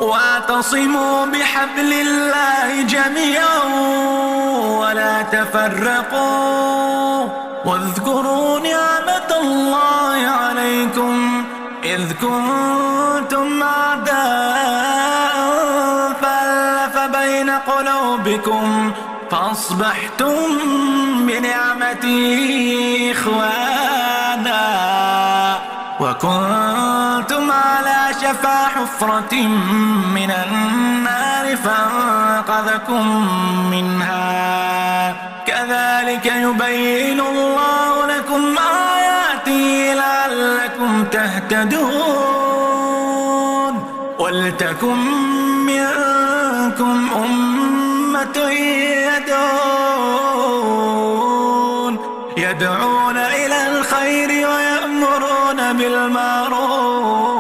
واعتصموا بحبل الله جميعا ولا تفرقوا واذكروا نعمة الله عليكم إذ كنتم أعداء فألف بين قلوبكم فأصبحتم بنعمته إخوانا وكنتم على شفا حفرة من النار فانقذكم منها كذلك يبين الله لكم آياته لعلكم تهتدون ولتكن منكم أمة يدعون إلى الخير ويأمرون بالمعروف